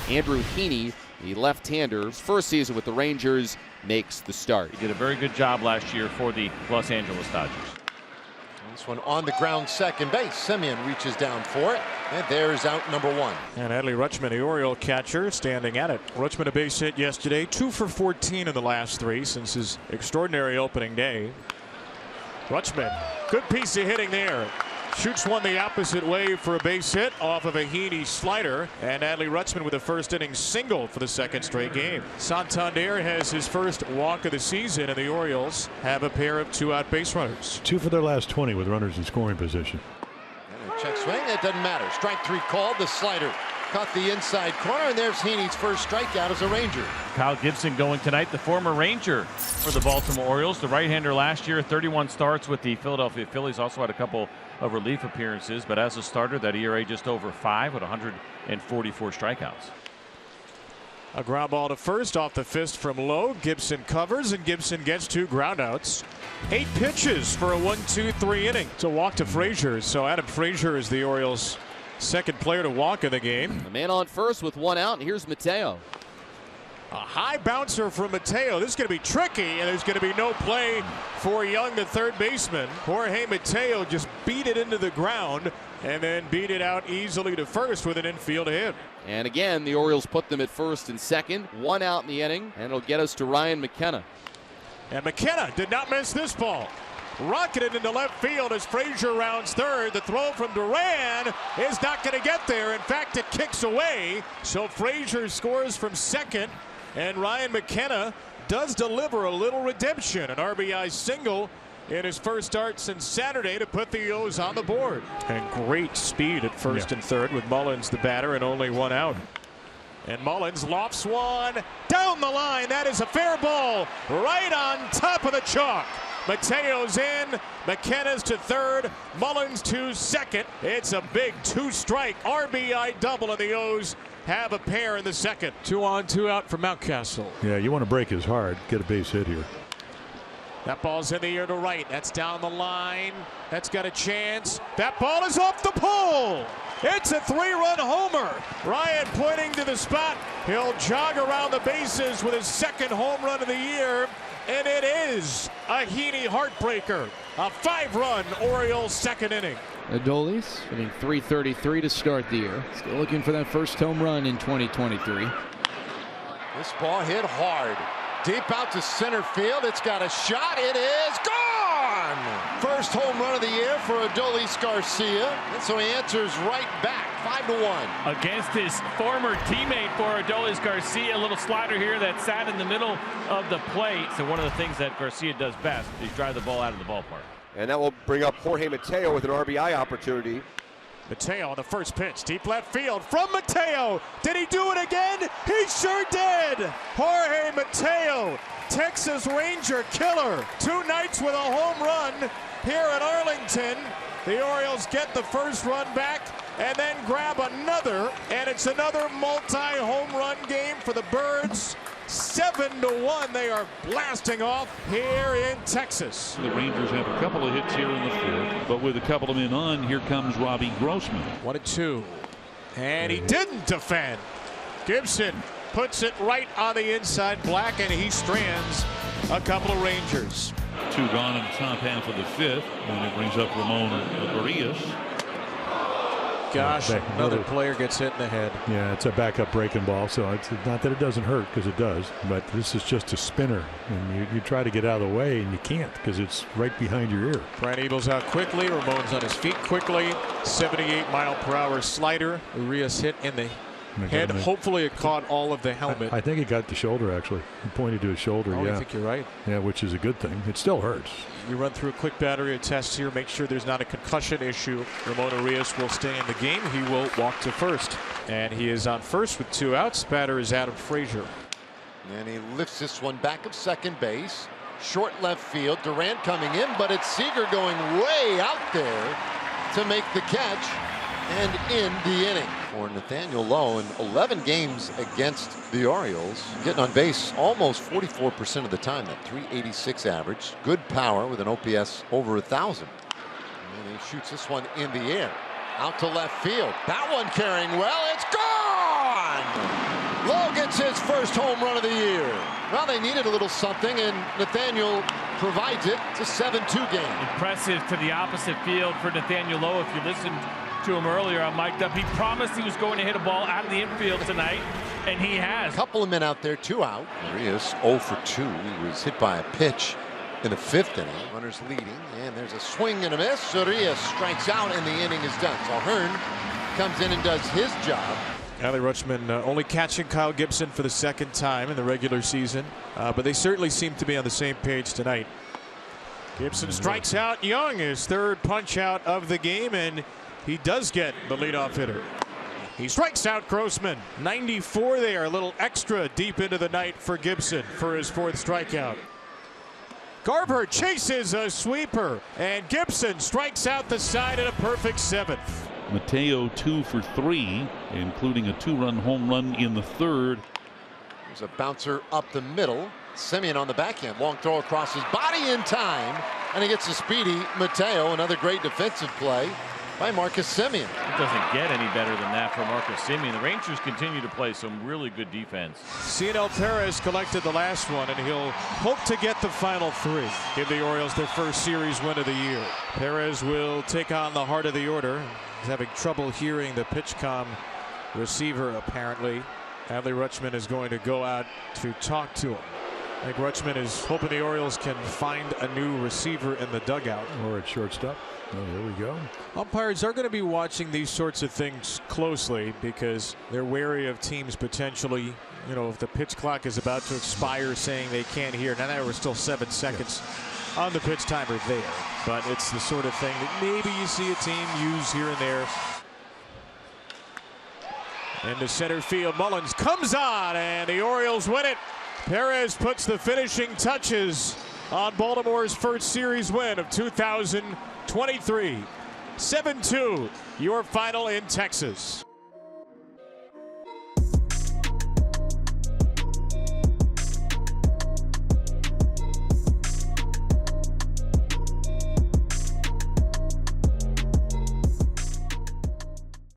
Andrew Heaney, the left-hander, his first season with the Rangers, makes the start. He did a very good job last year for the Los Angeles Dodgers. This one on the ground, second base. Semien reaches down for it, and there's out number one. And Adley Rutschman, the Oriole catcher, standing at it. Rutschman a base hit yesterday, 2 for 14 in the last 3 since his extraordinary opening day. Rutschman, good piece of hitting there. Shoots one the opposite way for a base hit off of a Heaney slider. And Adley Rutschman with a first inning single for the second straight game. Santander has his first walk of the season, and the Orioles have a pair of 2-out base runners. 2 for their last 20 with runners in scoring position. And a check swing, it doesn't matter. Strike 3 called, the slider caught the inside corner, and there's Heaney's first strikeout as a Ranger. Kyle Gibson going tonight, the former Ranger for the Baltimore Orioles. The right-hander last year, 31 starts with the Philadelphia Phillies. Also had a couple of relief appearances, but as a starter, that ERA just over 5 with 144 strikeouts. A ground ball to first off the fist from Lowe. Gibson covers, and Gibson gets 2 groundouts. 8 pitches for a 1-2-3 inning. It's a walk to Frazier. So Adam Frazier is the Orioles' second player to walk in the game. The man on first with 1 out, and here's Mateo. A high bouncer from Mateo. This is going to be tricky, and there's going to be no play for Young, the third baseman. Jorge Mateo just beat it into the ground and then beat it out easily to first with an infield hit. And again, the Orioles put them at first and second. 1 out in the inning, and it'll get us to Ryan McKenna. And McKenna did not miss this ball. Rocketed into left field as Frazier rounds third. The throw from Duran is not going to get there. In fact, it kicks away. So Frazier scores from second. And Ryan McKenna does deliver a little redemption. An RBI single in his first start since Saturday to put the O's on the board. And great speed at first and third with Mullins the batter and only 1 out. And Mullins lofts one down the line. That is a fair ball right on top of the chalk. Mateo's in, McKenna's to third, Mullins to second. It's a big 2-strike RBI double, and the O's have a pair in the second. 2 on, 2 out for Mountcastle. Yeah, you want to break his hard, get a base hit here. That ball's in the air to right. That's down the line. That's got a chance. That ball is off the pole. It's a 3-run homer. Ryan pointing to the spot. He'll jog around the bases with his second home run of the year. And it is a Heaney heartbreaker. A 5-run Orioles second inning. Adolis hitting .333 to start the year. Still looking for that first home run in 2023. This ball hit hard. Deep out to center field. It's got a shot. It is gone! First home run of the year for Adolis Garcia. And so he answers right back. 5-1. Against his former teammate for Adolis Garcia. A little slider here that sat in the middle of the plate. So one of the things that Garcia does best is drive the ball out of the ballpark. And that will bring up Jorge Mateo with an RBI opportunity. Mateo on the first pitch, deep left field from Mateo. Did he do it again? He sure did. Jorge Mateo, Texas Ranger killer. 2 nights with a home run here at Arlington. The Orioles get the first run back and then grab another, and it's another multi-home run game for the Birds. 7-1, they are blasting off here in Texas. The Rangers have a couple of hits here in the fourth, but with a couple of men on, here comes Robbie Grossman. 1-2, and he didn't defend. Gibson puts it right on the inside black, and he strands a couple of Rangers. 2 gone in the top half of the fifth, and it brings up Ramon Arias. Gosh, another player gets hit in the head. Yeah, it's a backup breaking ball, so it's not that it doesn't hurt, because it does, but this is just a spinner, and you try to get out of the way, and you can't, because it's right behind your ear. Brian Eagles out quickly. Ramon's on his feet quickly. 78-mile-per-hour slider. Urias hit in the head. Hopefully it caught all of the helmet. I think it got the shoulder, actually. He pointed to his shoulder. Oh, yeah. I think you're right. Yeah, which is a good thing. It still hurts. We run through a quick battery of tests here, make sure there's not a concussion issue. Ramon Arias will stay in the game. He will walk to first. And he is on first with 2 outs. Batter is Adam Frazier. And he lifts this one back of second base. Short left field. Durant coming in, but it's Seager going way out there to make the catch and end the inning. For Nathaniel Lowe in 11 games against the Orioles, getting on base almost 44% of the time. That .386 average. Good power with an OPS over 1,000. And he shoots this one in the air. Out to left field. That one carrying well. It's gone! home run of the year. Well, they needed a little something, and Nathaniel provides it. It's a 7-2 game. Impressive to the opposite field for Nathaniel Lowe. If you listened to him earlier on Mic'd Up, he promised he was going to hit a ball out of the infield tonight, and he has. A couple of men out there, 2 out. Urias 0 for 2. He was hit by a pitch in the 5th inning. Runners leading, and there's a swing and a miss. Urias strikes out, and the inning is done. So Hearn comes in and does his job. Adley Rutschman only catching Kyle Gibson for the 2nd time in the regular season, but they certainly seem to be on the same page tonight. Gibson strikes out Young, his 3rd punch out of the game, and he does get the leadoff hitter. He strikes out Grossman. 94 there, a little extra deep into the night for Gibson for his 4th strikeout. Garber chases a sweeper, and Gibson strikes out the side at a perfect 7th. Mateo 2 for 3, including a 2-run home run in the 3rd. There's a bouncer up the middle. Semien on the backhand. Long throw across his body in time, and he gets a speedy Mateo. Another great defensive play by Marcus Semien. It doesn't get any better than that for Marcus Semien. The Rangers continue to play some really good defense. Cionel Perez collected the last one, and he'll hope to get the final 3. Give the Orioles their first series win of the year. Perez will take on the heart of the order. He's having trouble hearing the PitchCom receiver, apparently. Adley Rutschman is going to go out to talk to him. I think Rutschman is hoping the Orioles can find a new receiver in the dugout. Or at shortstop. Oh, there we go. Umpires are going to be watching these sorts of things closely because they're wary of teams potentially, if the pitch clock is about to expire, saying they can't hear. Now there were still 7 seconds on the pitch timer there, but it's the sort of thing that maybe you see a team use here and there. Into center field, Mullins comes on, and the Orioles win it. Perez puts the finishing touches on Baltimore's first series win of 2023. 7-2, your final in Texas.